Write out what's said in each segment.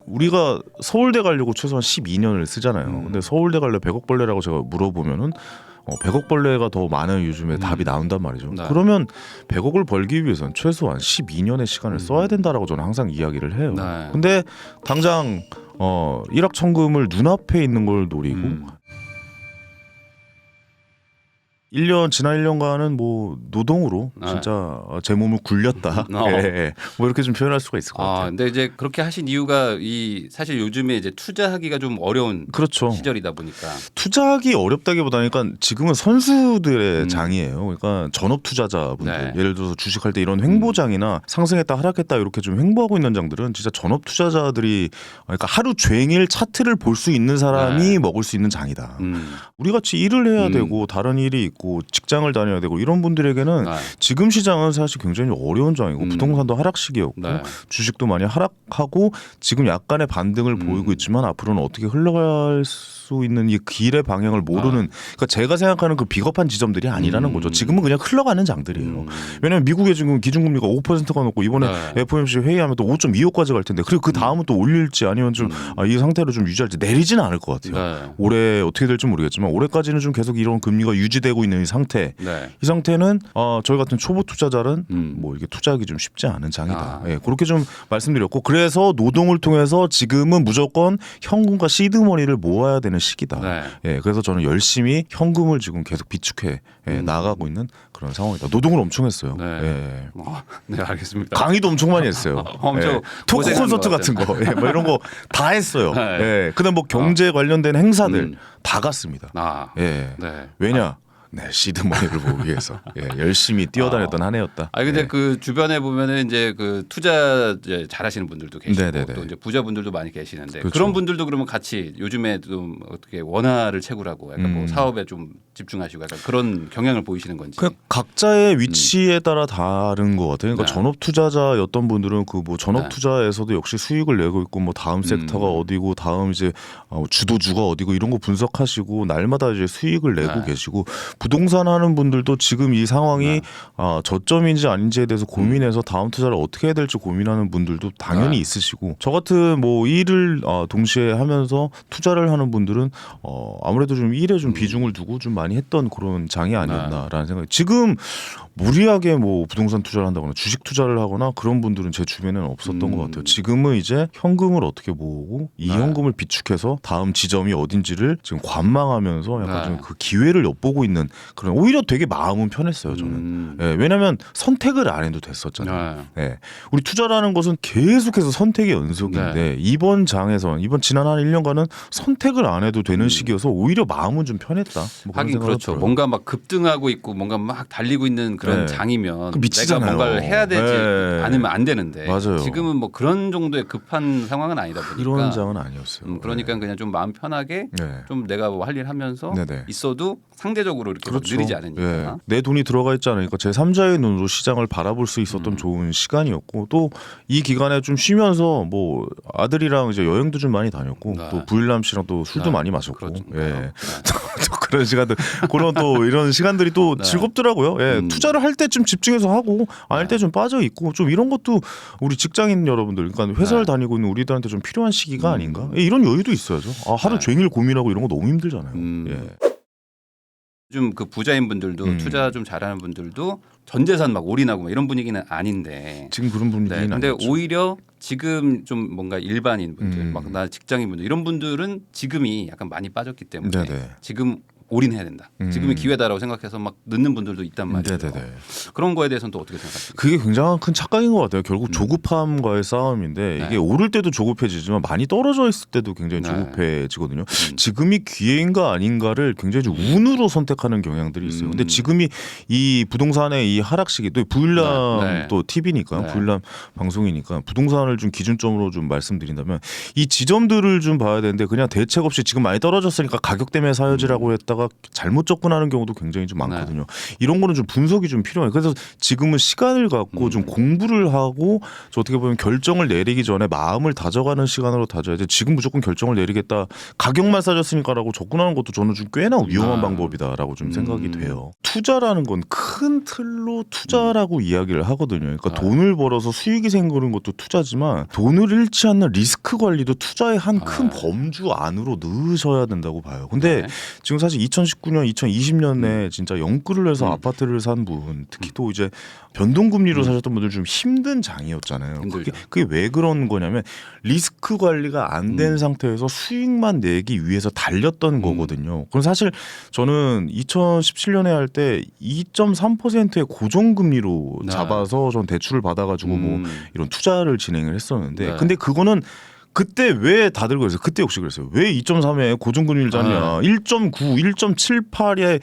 우리가 서울대 가려고 최소한 12년을 쓰잖아요. 근데 서울대 가려 100억 벌레라고 제가 물어보면은 100억 벌레가 더 많은 요즘에 답이 나온단 말이죠. 네. 그러면 100억을 벌기 위해서는 최소한 12년의 시간을 써야 된다라고 저는 항상 이야기를 해요. 네. 근데 당장 일확천금을 눈앞에 있는 걸 노리고 지난 1년간은 뭐 노동으로 네. 진짜 제 몸을 굴렸다. 예. 뭐 이렇게 좀 표현할 수가 있을 것 같아요. 근데 이제 그렇게 하신 이유가 사실 요즘에 이제 투자하기가 좀 어려운 그렇죠. 시절이다 보니까. 투자하기 어렵다기보다는 그러니까 지금은 선수들의 장이에요. 그러니까 전업 투자자분들 네. 예를 들어서 주식할 때 이런 횡보장이나 상승했다 하락했다 이렇게 좀 횡보하고 있는 장들은 진짜 전업 투자자들이 그러니까 하루 종일 차트를 볼 수 있는 사람이 네. 먹을 수 있는 장이다. 우리 같이 일을 해야 되고 다른 일이 있고 직장을 다녀야 되고 이런 분들에게는 네. 지금 시장은 사실 굉장히 어려운 장이고 부동산도 하락 시기였고 네. 주식도 많이 하락하고 지금 약간의 반등을 보이고 있지만 앞으로는 어떻게 흘러갈 수 있는 이 길의 방향을 모르는 그러니까 제가 생각하는 그 비겁한 지점들이 아니라는 거죠. 지금은 그냥 흘러가는 장들이에요. 왜냐하면 미국의 지금 기준금리가 5%가 넘고 이번에 네. FOMC 회의하면 또 5.25까지 갈 텐데 그리고 그 다음은 또 올릴지 아니면 좀 이 상태로 좀 유지할지 내리지는 않을 것 같아요. 네. 올해 어떻게 될지 모르겠지만 올해까지는 좀 계속 이런 금리가 유지되고 있는 이 상태. 네. 이 상태는 저희 같은 초보 투자자는 뭐 이게 투자하기 좀 쉽지 않은 장이다. 예, 그렇게 좀 말씀드렸고 그래서 노동을 통해서 지금은 무조건 현금과 시드머니를 모아야 되는 시기다. 네. 예, 그래서 저는 열심히 현금을 지금 계속 비축해 나가고 있는 그런 상황이다. 노동을 엄청 했어요. 네. 예. 네, 알겠습니다. 강의도 엄청 많이 했어요. 엄청 예. 토크 고생한 콘서트 것 같은 거, 예, 뭐 이런 거 다 했어요. 네. 예. 그다음 뭐 경제 관련된 행사들 다 갔습니다. 네. 왜냐? 네, 시드머니를 보기 위해서 열심히 뛰어다녔던 한 해였다. 근데 예. 그 주변에 보면은 이제 그 투자 이제 잘하시는 분들도 계시고 네네네. 또 이제 부자분들도 많이 계시는데 그렇죠. 그런 분들도 그러면 같이 요즘에 좀 어떻게 원화를 채굴하고 약간 뭐 사업에 좀 집중하시고 약간 그런 경향을 보이시는 건지. 그냥 각자의 위치에 따라 다른 것 같아요. 그러니까 네. 전업 투자자였던 분들은 그 뭐 전업 네. 투자에서도 역시 수익을 내고 있고 뭐 다음 섹터가 어디고 다음 이제 주도주가 어디고 이런 거 분석하시고 날마다 이제 수익을 내고 네. 계시고 부동산 하는 분들도 지금 이 상황이 저점인지 아닌지에 대해서 고민해서 다음 투자를 어떻게 해야 될지 고민하는 분들도 당연히 네. 있으시고 저 같은 뭐 일을 동시에 하면서 투자를 하는 분들은 아무래도 좀 일에 좀 비중을 두고 좀 많이 했던 그런 장이 아니었나라는 생각이. 지금 무리하게 뭐 부동산 투자를 한다거나 주식 투자를 하거나 그런 분들은 제 주변에는 없었던 것 같아요. 지금은 이제 현금을 어떻게 모으고 이 현금을 비축해서 다음 지점이 어딘지를 지금 관망하면서 약간 좀 그 기회를 엿보고 있는 그런 오히려 되게 마음은 편했어요. 저는. 예, 왜냐하면 선택을 안 해도 됐었잖아요. 예, 우리 투자라는 것은 계속해서 선택의 연속인데 이번 장에서 이번 지난 한 1년간은 선택을 안 해도 되는 시기여서 오히려 마음은 좀 편했다. 뭐 그런 하긴 생각이 그렇죠. 들어요. 뭔가 막 급등하고 있고 뭔가 막 달리고 있는 그런 네. 장이면 그 미치잖아요. 내가 뭔가를 해야 되지 네. 않으면 안 되는데 맞아요. 지금은 뭐 그런 정도의 급한 상황은 아니다 보니까 그런 장은 아니었어요. 그러니까 그냥 좀 마음 편하게 네. 좀 내가 뭐 할 일 하면서 네네. 있어도 상대적으로 이렇게 막 느리지 않으니까. 예. 내 돈이 들어가 있지 않으니까 제 3자의 눈으로 시장을 바라볼 수 있었던 좋은 시간이었고 또 이 기간에 좀 쉬면서 뭐 아들이랑 이제 여행도 좀 많이 다녔고 또 부일남 씨랑 또 술도 많이 마셨고 예. 또 그런 시간들 그런 또 이런 시간들이 또 즐겁더라고요. 예. 투자를 할 때 좀 집중해서 하고 안 할 때 좀 빠져 있고 좀 이런 것도 우리 직장인 여러분들 그러니까 회사를 다니고 있는 우리들한테 좀 필요한 시기가 아닌가? 예, 이런 여유도 있어야죠. 하루 종일 고민하고 이런 거 너무 힘들잖아요. 예. 요즘 그 부자인 분들도 투자 좀 잘하는 분들도 전 재산 막 올인하고 막 이런 분위기는 아닌데 지금 그런 분위기는 근데 아니었죠. 오히려 지금 좀 뭔가 일반인 분들 막 나 직장인 분들 이런 분들은 지금이 약간 많이 빠졌기 때문에 네네. 지금 올인해야 된다. 지금이 기회다라고 생각해서 막 넣는 분들도 있단 말이에요. 네네네. 그런 거에 대해서는 또 어떻게 생각하십니까? 그게 굉장한 큰 착각인 것 같아요. 결국 조급함과의 싸움인데 이게 오를 때도 조급해지지만 많이 떨어져 있을 때도 굉장히 조급해지거든요. 지금이 기회인가 아닌가를 굉장히 좀 운으로 선택하는 경향들이 있어요. 근데 지금이 이 부동산의 이 하락 시기 또 부일남 또 TV니까 부일남 방송이니까 부동산을 좀 기준점으로 좀 말씀드린다면 이 지점들을 좀 봐야 되는데 그냥 대책 없이 지금 많이 떨어졌으니까 가격 때문에 사야지라고 했다가 투자자가 잘못 접근하는 경우도 굉장히 좀 많거든요. 이런 거는 좀 분석이 좀 필요해요. 그래서 지금은 시간을 갖고 좀 공부를 하고 어떻게 보면 결정을 내리기 전에 마음을 다져가는 시간으로 다져야 돼. 지금 무조건 결정을 내리겠다. 가격만 싸졌으니까라고 접근하는 것도 저는 좀 꽤나 위험한 방법이다라고 좀 생각이 돼요. 투자라는 건 큰 틀로 투자라고 이야기를 하거든요. 그러니까 돈을 벌어서 수익이 생기는 것도 투자지만 돈을 잃지 않는 리스크 관리도 투자의 한 큰 범주 안으로 넣으셔야 된다고 봐요. 근데 지금 사실 2019년, 2020년에 진짜 영끌을 해서 아파트를 산 분, 특히 또 이제 변동금리로 사셨던 분들 좀 힘든 장이었잖아요. 그게 왜 그런 거냐면 리스크 관리가 안 된 상태에서 수익만 내기 위해서 달렸던 거거든요. 그럼 사실 저는 2017년에 할 때 2.3%의 고정금리로 잡아서 전 대출을 받아가지고 뭐 이런 투자를 진행을 했었는데 근데 그거는 그때 왜 다들 그랬어요? 그때 역시 그랬어요. 왜 2.3에 고정금리를 잡냐? 1.9, 1.78에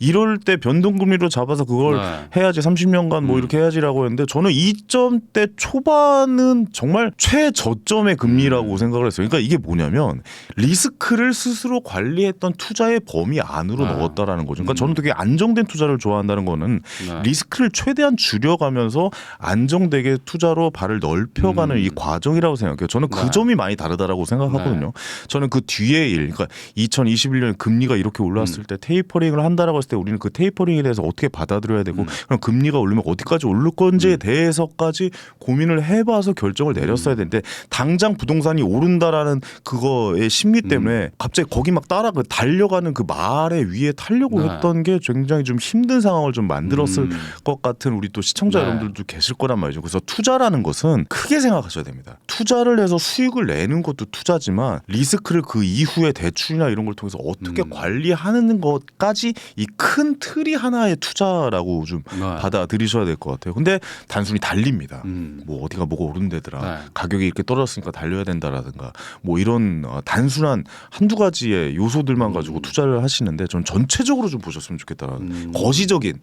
이럴 때 변동금리로 잡아서 그걸 해야지 30년간 뭐 이렇게 해야지라고 했는데 저는 2점대 초반은 정말 최저점의 금리라고 생각을 했어요. 그러니까 이게 뭐냐면 리스크를 스스로 관리했던 투자의 범위 안으로 넣었다라는 거죠. 그러니까 저는 되게 안정된 투자를 좋아한다는 거는 리스크를 최대한 줄여가면서 안정되게 투자로 발을 넓혀가는 이 과정이라고 생각해요. 저는 그 점이 많이 다르다라고 생각하거든요. 저는 그 뒤에 일, 그러니까 2021년 금리가 이렇게 올랐을 때 테이퍼링을 한다라고 했을 때 우리는 그 테이퍼링에 대해서 어떻게 받아들여야 되고 그럼 금리가 오르면 어디까지 오를 건지에 대해서까지 고민을 해봐서 결정을 내렸어야 되는데 당장 부동산이 오른다라는 그거의 심리 때문에 갑자기 거기 막 따라 달려가는 그 말에 위에 타려고 했던 게 굉장히 좀 힘든 상황을 좀 만들었을 것 같은 우리 또 시청자 여러분들도 계실 거란 말이죠. 그래서 투자라는 것은 크게 생각하셔야 됩니다. 투자를 해서 수익을 내는 것도 투자지만 리스크를 그 이후에 대출이나 이런 걸 통해서 어떻게 관리하는 것까지 이 큰 틀이 하나의 투자라고 좀 받아들이셔야 될 것 같아요. 근데 단순히 달립니다. 뭐 어디가 뭐가 오른 데더라. 가격이 이렇게 떨어졌으니까 달려야 된다라든가 뭐 이런 단순한 한두 가지의 요소들만 가지고 투자를 하시는데 전 전체적으로 좀 보셨으면 좋겠다라는 거시적인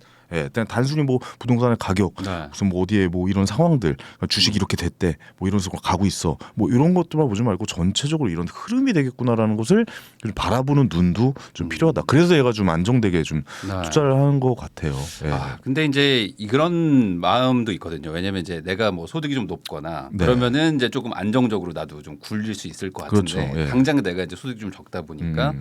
단순히 뭐 부동산의 가격 무슨 뭐 어디에 뭐 이런 상황들 주식이 이렇게 됐대 뭐 이런 식으로 가고 있어 뭐 이런 것들만 보지 말고 전체적으로 이런 흐름이 되겠구나라는 것을 좀 바라보는 눈도 좀 필요하다. 그래서 얘가 좀 안정되게 좀 투자를 하는 것 같아요. 근데 이제 그런 마음도 있거든요. 왜냐면 이제 내가 뭐 소득이 좀 높거나 그러면은 이제 조금 안정적으로 나도 좀 굴릴 수 있을 것 같은데 그렇죠. 당장 내가 이제 소득이 좀 적다 보니까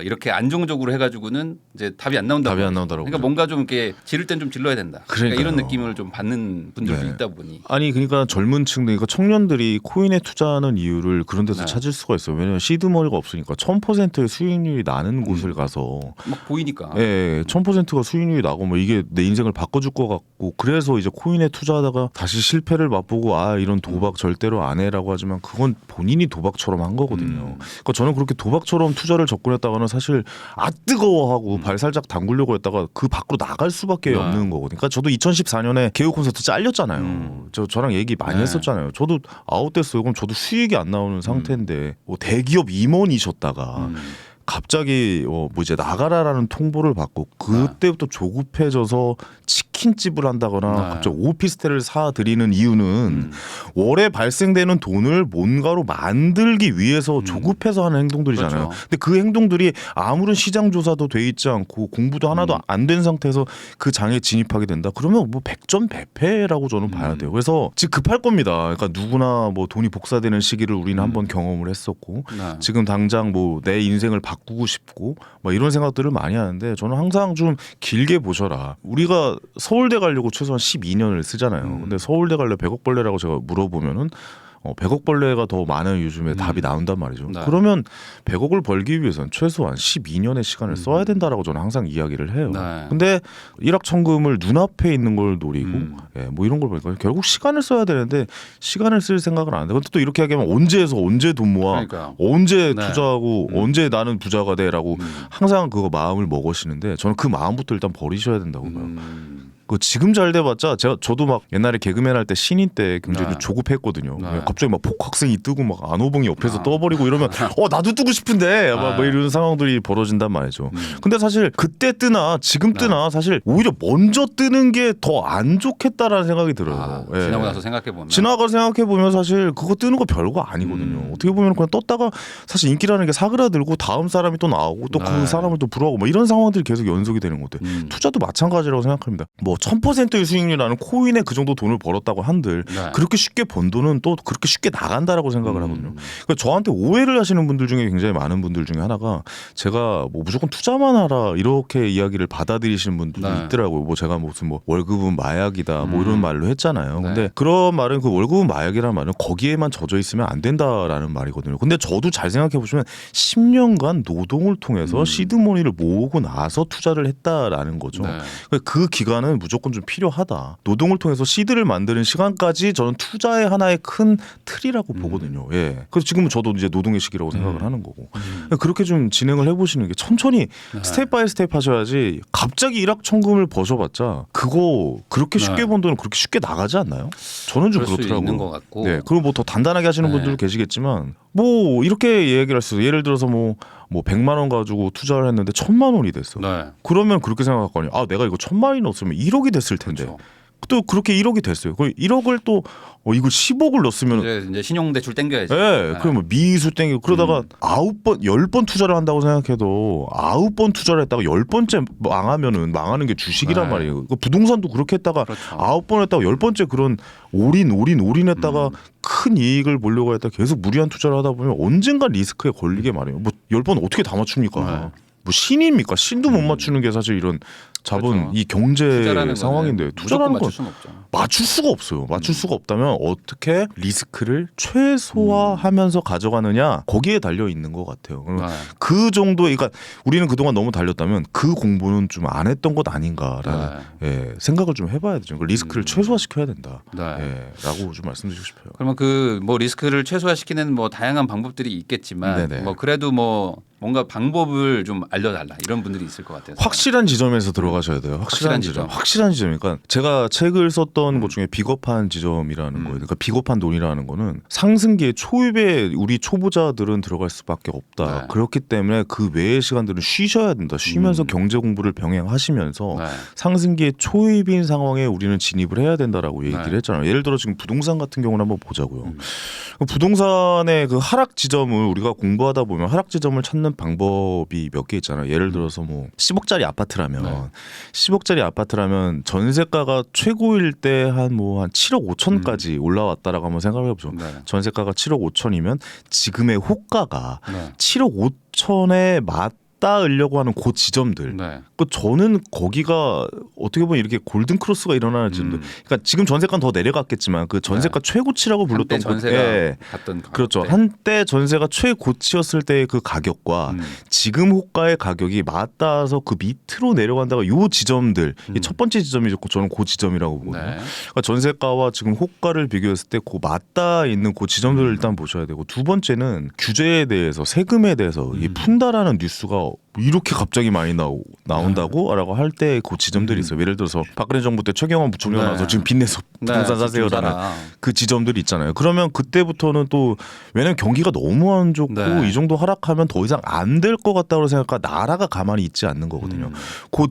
이렇게 안정적으로 해가지고는 이제 답이 안 나온다고. 그러니까 뭔가 좀 이렇게 지를 땐 좀 질러야 된다. 그러니까 이런 느낌을 좀 받는 분들도 있다 보니. 아니 그러니까 젊은 층, 그러니까 청년들이 코인에 투자하는 이유를 그런 데서 찾을 수가 있어요. 왜냐하면 시드머니가 없으니까 1000%의 수익률이 나는 곳을 가서 막 보이니까. 1000%가 수익률이 나고 뭐 이게 내 인생을 바꿔줄 것 같고 그래서 이제 코인에 투자하다가 다시 실패를 맛보고 이런 도박 절대로 안 해라고 하지만 그건 본인이 도박처럼 한 거거든요. 그러니까 저는 그렇게 도박처럼 투자를 접근했다가는 사실 뜨거워하고 발 살짝 담그려고 했다가 그 밖으로 나갈 수밖에 없는 거거든요. 그러니까 저도 2014년에 개요 콘서트 잘렸잖아요. 저랑 얘기 많이 했었잖아요. 저도 아웃됐어요. 그럼 저도 수익이 안 나오는 상태인데 뭐 대기업 임원이셨다가 갑자기 뭐 이제 나가라라는 통보를 받고 그때부터 조급해져서 치킨집을 한다거나 갑자기 오피스텔을 사드리는 이유는 월에 발생되는 돈을 뭔가로 만들기 위해서 조급해서 하는 행동들이잖아요. 그렇죠. 근데 그 행동들이 아무런 시장 조사도 돼 있지 않고 공부도 하나도 안 된 상태에서 그 장에 진입하게 된다. 그러면 뭐 백전백패라고 저는 봐야 돼요. 그래서 지금 급할 겁니다. 그러니까 누구나 뭐 돈이 복사되는 시기를 우리는 한번 경험을 했었고 지금 당장 뭐 내 인생을 바꾸고 싶고 막 이런 생각들을 많이 하는데 저는 항상 좀 길게 보셔라. 우리가 서울대 가려고 최소한 12년을 쓰잖아요. 근데 서울대 갈래 100억 벌레라고 제가 물어보면은 100억 벌레가 더 많은 요즘에 답이 나온단 말이죠. 그러면 100억을 벌기 위해서는 최소한 12년의 시간을 써야 된다라고 저는 항상 이야기를 해요. 근데 일확천금을 눈앞에 있는 걸 노리고 뭐 이런 걸 보니까 결국 시간을 써야 되는데 시간을 쓸 생각을 안 해요. 근데 또 이렇게 하면 언제 해서 언제 돈 모아 언제 투자하고 언제 나는 부자가 돼라고 항상 그거 마음을 먹으시는데 저는 그 마음부터 일단 버리셔야 된다고 봐요. 그 지금 잘 돼봤자 저도 막 옛날에 개그맨 할 때 신인 때 굉장히 네. 조급했거든요. 네. 갑자기 막 복학생이 뜨고 막 안호봉이 옆에서 떠버리고 이러면 나도 뜨고 싶은데 막 뭐 이런 상황들이 벌어진단 말이죠. 근데 사실 그때 뜨나 지금 뜨나 사실 오히려 먼저 뜨는 게 더 안 좋겠다라는 생각이 들어요. 예. 지나고 나서 생각해 보면 생각해 보면 사실 그거 뜨는 거 별거 아니거든요. 어떻게 보면 그냥 떴다가 사실 인기라는 게 사그라들고 다음 사람이 또 나오고 또 그 사람을 또 불러오고 뭐 이런 상황들이 계속 연속이 되는 건데 투자도 마찬가지라고 생각합니다. 뭐 1000%의 수익률이라는 코인에 그 정도 돈을 벌었다고 한들 그렇게 쉽게 번 돈은 또 그렇게 쉽게 나간다라고 생각을 하거든요. 그러니까 저한테 오해를 하시는 분들 중에 굉장히 많은 분들 중에 하나가 제가 뭐 무조건 투자만 하라 이렇게 이야기를 받아들이시는 분들도 있더라고요. 뭐 제가 무슨 뭐 월급은 마약이다 뭐 이런 말로 했잖아요. 근데 그런 말은 그 월급은 마약이라는 말은 거기에만 져져 있으면 안 된다라는 말이거든요. 근데 저도 잘 생각해 보시면 10년간 노동을 통해서 시드머니를 모으고 나서 투자를 했다라는 거죠. 그 기간은 무조건 좀 필요하다. 노동을 통해서 시드를 만드는 시간까지 저는 투자의 하나의 큰 틀이라고 보거든요. 예. 그래서 지금은 저도 이제 노동의 시기라고 생각을 하는 거고. 그렇게 좀 진행을 해보시는 게 천천히 스텝 바이 스텝 하셔야지 갑자기 일확천금을 버셔봤자 그거 그렇게 쉽게 번 돈은 그렇게 쉽게 나가지 않나요? 저는 좀 그렇더라고요. 있는 것 같고. 네. 그리고 뭐 더 단단하게 하시는 분들도 계시겠지만 뭐 이렇게 얘기를 할 수 있어요. 예를 들어서 뭐 100만 원 가지고 투자를 했는데 1000만 원이 됐어. 그러면 그렇게 생각할 거 아니에요. 내가 이거 1000만 원이 넣었으면 1억이 됐을 텐데. 그렇죠. 또 그렇게 1억이 됐어요. 그 1억을 또 이걸 10억을 넣었으면 이제 신용대출 땡겨야지. 네, 그럼 뭐 미수 땡기고 그러다가 9번, 10번 투자를 한다고 생각해도 9번 투자를 했다가 10번째 망하면은 망하는 게 주식이란 말이에요. 그 부동산도 그렇게 했다가 9번 했다가 10번째 그런 올인했다가 큰 이익을 보려고 했다가 계속 무리한 투자를 하다 보면 언젠간 리스크에 걸리게 말이에요. 뭐 10번 어떻게 다 맞춥니까? 뭐 신입니까? 신도 못 맞추는 게 사실 이런 자본 이 경제 상황인데 투자라는 건 맞출 수가 없어요. 맞출 수가 없다면 어떻게 리스크를 최소화하면서 가져가느냐 거기에 달려 있는 것 같아요. 그 정도 그러니까 우리는 그동안 너무 달렸다면 그 공부는 좀 안 했던 것 아닌가라는 생각을 좀 해봐야 되죠. 리스크를 최소화시켜야 된다. 라고 좀 말씀드리고 싶어요. 그러면 그 뭐 리스크를 최소화시키는 뭐 다양한 방법들이 있겠지만 뭐 그래도 뭐 뭔가 방법을 좀 알려달라 이런 분들이 있을 것 같아요. 확실한 지점에서 들어가셔야 돼요. 확실한 지점. 그러니까 제가 책을 썼던 것 중에 비겁한 지점이라는 거예요. 그러니까 비겁한 돈이라는 거는 상승기에 초입에 우리 초보자들은 들어갈 수밖에 없다. 그렇기 때문에 그 외의 시간들은 쉬셔야 된다. 쉬면서 경제 공부를 병행하시면서 상승기에 초입인 상황에 우리는 진입을 해야 된다라고 얘기를 했잖아요. 예를 들어 지금 부동산 같은 경우는 한번 보자고요. 부동산의 그 하락 지점을 우리가 공부하다 보면 하락 지점을 찾는 방법이 몇 개 있잖아요. 예를 들어서 뭐 10억짜리 아파트라면 전세가가 최고일 때 한 7억 5천까지 올라왔다라고 한번 생각을 해보죠. 전세가가 7억 5천이면 지금의 호가가 7억 5천에 맞닿으려고 하는 그 지점들. 그 저는 거기가 어떻게 보면 이렇게 골든 크로스가 일어나는 지점들. 그러니까 지금 전세가는 더 내려갔겠지만 그 전세가 최고치라고 불렀던 전세가 갔던 그렇죠. 한때 전세가 최고치였을 때의 그 가격과 지금 호가의 가격이 맞닿아서 그 밑으로 내려간다가 요 지점들 첫 번째 지점이죠. 저는 그 지점이라고 보거든요. 그러니까 전세가와 지금 호가를 비교했을 때 그 맞닿아 있는 그 지점들을 일단 보셔야 되고 두 번째는 규제에 대해서 세금에 대해서 이 푼다라는 뉴스가 이렇게 갑자기 많이 나온다고라고 할 때 그 지점들이 있어요. 예를 들어서 박근혜 정부 때 최경환 부총리가 나와서 지금 빚내서 부동산 사세요라는 그 지점들이 있잖아요. 그러면 그때부터는 또 왜냐면 경기가 너무 안 좋고 이 정도 하락하면 더 이상 안 될 것 같다고 생각하니까 나라가 가만히 있지 않는 거거든요. 그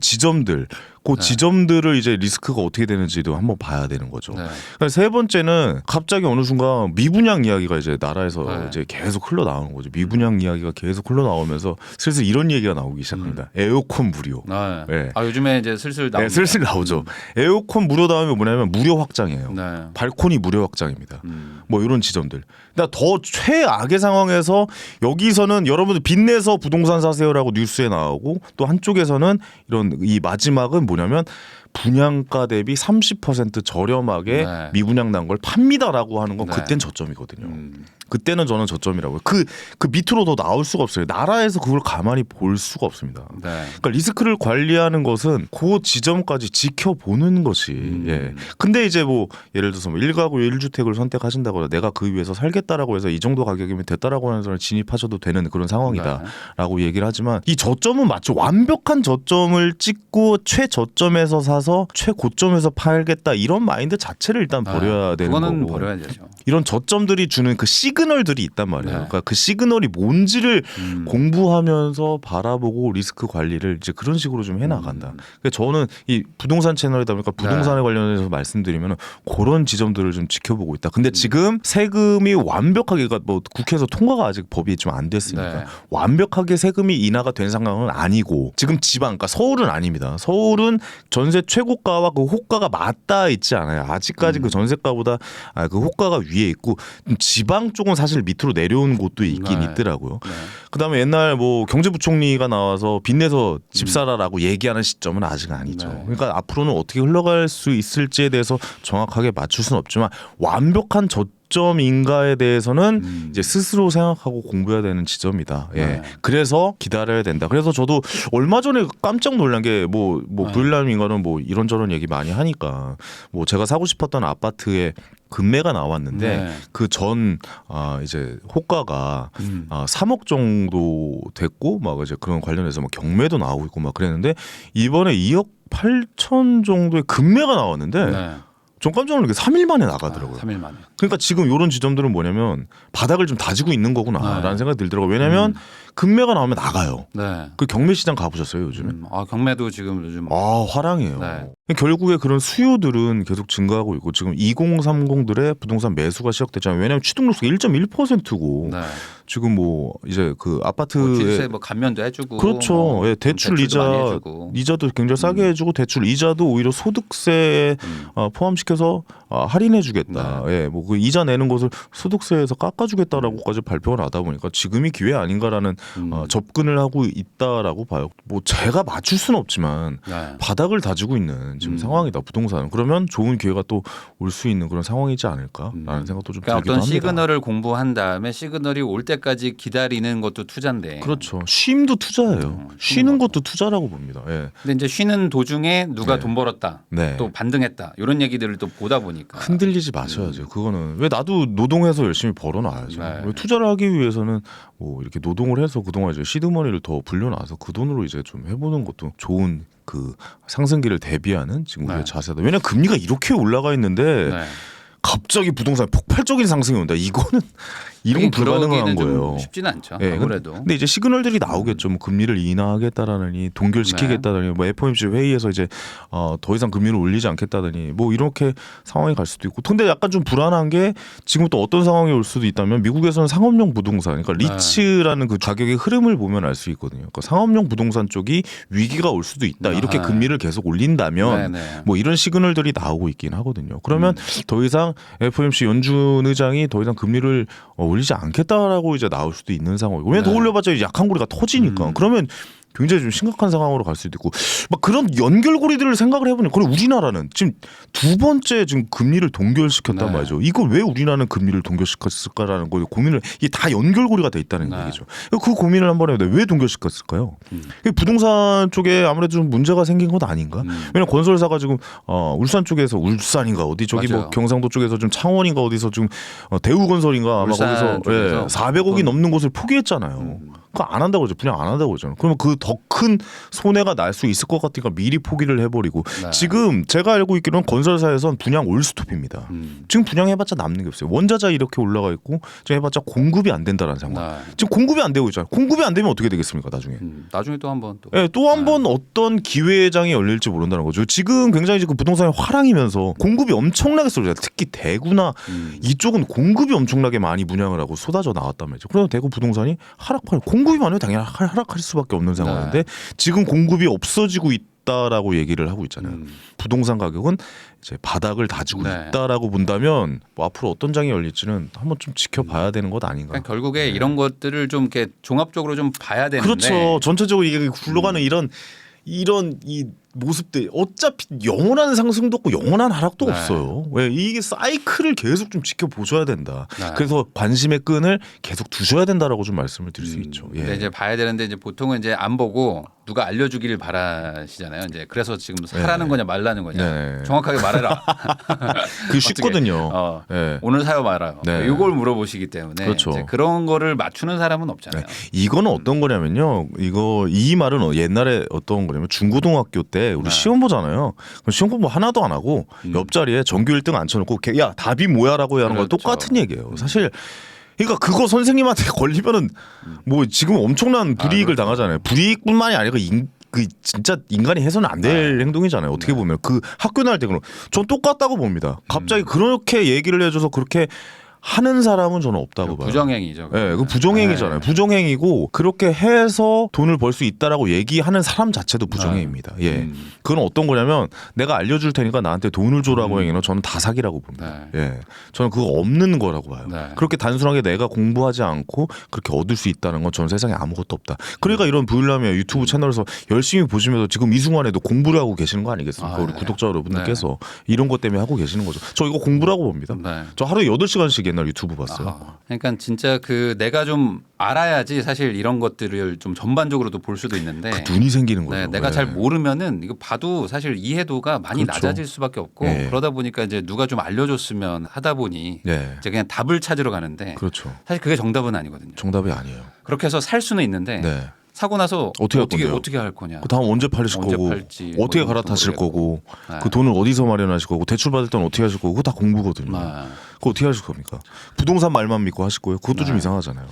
지점들을 이제 리스크가 어떻게 되는지도 한번 봐야 되는 거죠. 그러니까 세 번째는 갑자기 어느 순간 미분양 이야기가 이제 나라에서 이제 계속 흘러나오는 거죠. 미분양 이야기가 계속 흘러나오면서 슬슬 이런 얘기가 나오기 시작합니다. 에어컨 무료. 요즘에 이제 슬슬 나오죠. 에어컨 무료 다음에 뭐냐면 무료 확장이에요. 발코니 무료 확장입니다. 뭐 이런 지점들. 그러니까 더 최악의 상황에서 여기서는 여러분들 빚내서 부동산 사세요라고 뉴스에 나오고 또 한쪽에서는 이런 이 마지막은 뭐냐면 분양가 대비 30% 저렴하게 미분양 난 걸 팝니다라고 하는 건 그땐 저점이거든요. 그때는 저는 저점이라고요. 그 밑으로 더 나올 수가 없어요. 나라에서 그걸 가만히 볼 수가 없습니다. 그러니까 리스크를 관리하는 것은 그 지점까지 지켜보는 것이. 근데 이제 뭐 예를 들어서 1가구 1주택을 선택하신다거나 내가 그 위에서 살겠다라고 해서 이 정도 가격이면 됐다라고 하는 사람을 진입하셔도 되는 그런 상황이다라고 얘기를 하지만 이 저점은 맞죠. 완벽한 저점을 찍고 최저점에서 사서 최고점에서 팔겠다 이런 마인드 자체를 일단 버려야 되는 그거는 거고. 버려야 되죠. 이런 저점들이 주는 그 시그널들이 있단 말이에요. 네. 그러니까 그 시그널이 뭔지를 공부하면서 바라보고 리스크 관리를 이제 그런 식으로 좀 해나간다. 그러니까 저는 이 부동산 채널이다 보니까 부동산에 네. 관련해서 말씀드리면 그런 지점들을 좀 지켜보고 있다. 근데 지금 세금이 완벽하게 그러니까 뭐 국회에서 통과가 아직 법이 좀 안 됐으니까 네. 완벽하게 세금이 인하가 된 상황은 아니고 지금 지방 그러니까 서울은 아닙니다. 서울은 전세 최고가와 그 호가가 맞닿아 있지 않아요. 아직까지 그 전세가보다 그 호가가 위에 있고 지방 쪽은 사실 밑으로 내려온 곳도 있긴 네. 있더라고요. 네. 그다음에 옛날 뭐 경제부총리가 나와서 빚내서 집 사라라고 얘기하는 시점은 아직 아니죠. 네. 그러니까 앞으로는 어떻게 흘러갈 수 있을지에 대해서 정확하게 맞출 수는 없지만 완벽한 저점인가에 대해서는 이제 스스로 생각하고 공부해야 되는 지점이다. 예. 네. 그래서 기다려야 된다. 그래서 저도 얼마 전에 깜짝 놀란 게 뭐 브일람인가는 뭐 이런저런 얘기 많이 하니까 뭐 제가 사고 싶었던 아파트에 금매가 나왔는데 네. 그 전 이제 호가가 3억 정도 됐고 막 이제 그런 관련해서 막 경매도 나오고 있고 막 그랬는데 이번에 2억 8천 정도의 금매가 나왔는데 네. 좀 깜짝 놀란 게 3일 만에 나가더라고요. 3일 만에. 그러니까 지금 이런 지점들은 뭐냐면 바닥을 좀 다지고 있는 거구나라는 생각이 들더라고요. 왜냐하면 금매가 나오면 나가요. 네. 그 경매 시장 가보셨어요 요즘에? 경매도 지금 요즘 화랑이에요. 네. 결국에 그런 수요들은 계속 증가하고 있고 지금 2030들의 부동산 매수가 시작됐잖아요. 왜냐하면 취득록수가 1.1%고 네. 지금 뭐 이제 그 아파트에 뭐 주유세 뭐 감면도 해주고 그렇죠. 예, 대출 이자도 굉장히 싸게 해주고 대출 이자도 오히려 소득세에 포함시켜서 할인해주겠다. 예, 뭐 그 이자 내는 것을 소득세에서 깎아주겠다라고까지 발표가 나다 보니까 지금이 기회 아닌가라는 접근을 하고 있다라고 봐요. 뭐 제가 맞출 수는 없지만 네. 바닥을 다지고 있는 지금 상황이다 부동산은. 그러면 좋은 기회가 또 올 수 있는 그런 상황이지 않을까라는 생각도 좀 그러니까 들기도 어떤 합니다. 시그널을 공부한 다음에 시그널이 올 때까지 기다리는 것도 투자인데. 그렇죠. 쉼도 투자예요. 쉬는 것도 투자라고 봅니다. 예. 근데 이제 쉬는 도중에 누가 네. 돈 벌었다, 네. 또 반등했다 이런 얘기들을 또 보다 보니까 흔들리지 마셔야죠. 그거는 왜 나도 노동해서 열심히 벌어놔야죠. 네. 왜 투자를 하기 위해서는 뭐 이렇게 노동을 해서 그동안 이제 시드머니를 더 불려놔서 그 돈으로 이제 좀 해보는 것도 좋은 그 상승기를 대비하는 지금 우리의 네. 자세다. 왜냐면 금리가 이렇게 올라가 있는데 네. 갑자기 부동산 폭발적인 상승이 온다. 이거는 이런 건 불가능한 거예요. 쉽지는 않죠. 예, 아무래도. 근데 이제 시그널들이 나오겠죠. 뭐 금리를 인하하겠다라느니 동결시키겠다더니 뭐 FOMC 회의에서 이제 더 이상 금리를 올리지 않겠다더니 뭐 이렇게 상황이 갈 수도 있고. 근데 약간 좀 불안한 게 지금 또 어떤 상황이 올 수도 있다면 미국에서는 상업용 부동산, 그러니까 리츠라는 그 가격의 흐름을 보면 알 수 있거든요. 그러니까 상업용 부동산 쪽이 위기가 올 수도 있다. 이렇게 금리를 계속 올린다면 뭐 이런 시그널들이 나오고 있긴 하거든요. 그러면 더 이상 FOMC 연준 의장이 더 이상 금리를 올리지 않겠다라고 이제 나올 수도 있는 상황이고. 왜냐면 더 올려봤자 약한 고리가 터지니까. 그러면 굉장히 좀 심각한 상황으로 갈 수도 있고 막 그런 연결고리들을 생각을 해보면 그럼 우리나라는 지금 두 번째 지금 금리를 동결시켰단 말이죠. 이걸 왜 우리나라는 금리를 동결시켰을까라는 거 고민을 이게 다 연결고리가 돼 있다는 얘기죠. 그 고민을 한번 해야 돼. 왜 동결시켰을까요? 부동산 쪽에 아무래도 좀 문제가 생긴 건 아닌가? 왜냐면 건설사가 지금 울산 쪽에서 울산인가 어디 저기 맞아요. 뭐 경상도 쪽에서 좀 창원인가 어디서 지금 대우건설인가 아마 거기서 400억이 넘는 곳을 포기했잖아요. 그거 안 한다고 그러죠. 분양 안 한다고 그러잖아요. 그러면 그 더 큰 손해가 날 수 있을 것 같으니까 미리 포기를 해버리고 지금 제가 알고 있기로는 건설사에선 분양 올스톱입니다. 지금 분양해봤자 남는 게 없어요. 원자재 이렇게 올라가 있고 지금 해봤자 공급이 안 된다는 상황. 지금 공급이 안 되고 있잖아요. 공급이 안 되면 어떻게 되겠습니까? 나중에. 나중에 또 한번 또. 네, 또 한 번 어떤 기회장이 열릴지 모른다는 거죠. 지금 굉장히 지금 부동산이 화랑이면서 공급이 엄청나게 쏟아져요. 특히 대구나 이쪽은 공급이 엄청나게 많이 분양을 하고 쏟아져 나왔단 말이죠. 그래서 대구 부동산이 하락할 공급이 많으면 당연히 하락할 수밖에 없는 상황인데 지금 공급이 없어지고 있다라고 얘기를 하고 있잖아요. 부동산 가격은 이제 바닥을 다지고 있다라고 본다면 뭐 앞으로 어떤 장이 열릴지는 한번 좀 지켜봐야 되는 것 아닌가. 그러니까 결국에 이런 것들을 좀 이렇게 종합적으로 좀 봐야 되는데. 그렇죠. 전체적으로 이게 굴러가는 이런 이 모습들 어차피 영원한 상승도 없고 영원한 하락도 없어요. 왜 이게 사이클을 계속 좀 지켜보셔야 된다. 그래서 관심의 끈을 계속 두셔야 된다라고 좀 말씀을 드릴 수 있죠. 근데 이제 봐야 되는데 이제 보통은 이제 안 보고 누가 알려주기를 바라시잖아요. 이제 그래서 지금 사라는 거냐 말라는 거냐 네. 정확하게 말해라. 그 쉽거든요. 오늘 사요 말아요. 네. 이걸 물어보시기 때문에 그렇죠. 이제 그런 거를 맞추는 사람은 없잖아요. 이거는 어떤 거냐면요. 이 말은 옛날에 어떤 거냐면 중고등학교 때 우리 시험 보잖아요. 그럼 시험 공부 하나도 안 하고 옆자리에 전교 1등 앉혀놓고 야 답이 뭐야라고 하는 거 똑같은 얘기예요. 사실. 그러니까 그거 선생님한테 걸리면은 뭐 지금 엄청난 불이익을 당하잖아요. 불이익뿐만이 아니고 그 진짜 인간이 해서는 안 될 행동이잖아요. 어떻게 보면 그 학교 다닐 때 그럼 전 똑같다고 봅니다. 갑자기 그렇게 얘기를 해줘서 그렇게 하는 사람은 저는 없다고 봐요. 부정행위죠. 네, 그 부정행위잖아요. 부정행위고 그렇게 해서 돈을 벌 수 있다라고 얘기하는 사람 자체도 부정행위입니다. 예, 그건 어떤 거냐면 내가 알려줄 테니까 나한테 돈을 줘라고 얘기는 저는 다 사기라고 봅니다. 예, 저는 그거 없는 거라고 봐요. 그렇게 단순하게 내가 공부하지 않고 그렇게 얻을 수 있다는 건 저는 세상에 아무것도 없다. 그러니까 이런 부일남의 유튜브 채널에서 열심히 보시면서 지금 이 순간에도 공부를 하고 계시는 거 아니겠습니까? 우리 구독자 여러분들께서 이런 것 때문에 하고 계시는 거죠. 저 이거 공부라고 봅니다. 저 하루에 8시간씩 옛날 유튜브 봤어요. 그러니까 진짜 그 내가 좀 알아야지 사실 이런 것들을 좀 전반적으로도 볼 수도 있는데 그 눈이 생기는 거예요. 내가 잘 모르면은 이거 봐도 사실 이해도가 많이 낮아질 수밖에 없고 그러다 보니까 이제 누가 좀 알려줬으면 하다 보니 이제 그냥 답을 찾으러 가는데 사실 그게 정답은 아니거든요. 정답이 아니에요. 그렇게 해서 살 수는 있는데 사고 나서 어떻게 할 거냐. 그 다음 언제 팔으실 거고 어떻게 갈아타실 거고 그 돈을 어디서 마련하실 거고 대출 받을 때는 어떻게 하실 거고 그거 다 공부거든요. 그거 어떻게 하실 겁니까? 부동산 말만 믿고 하실 거예요? 그것도 좀 이상하잖아요.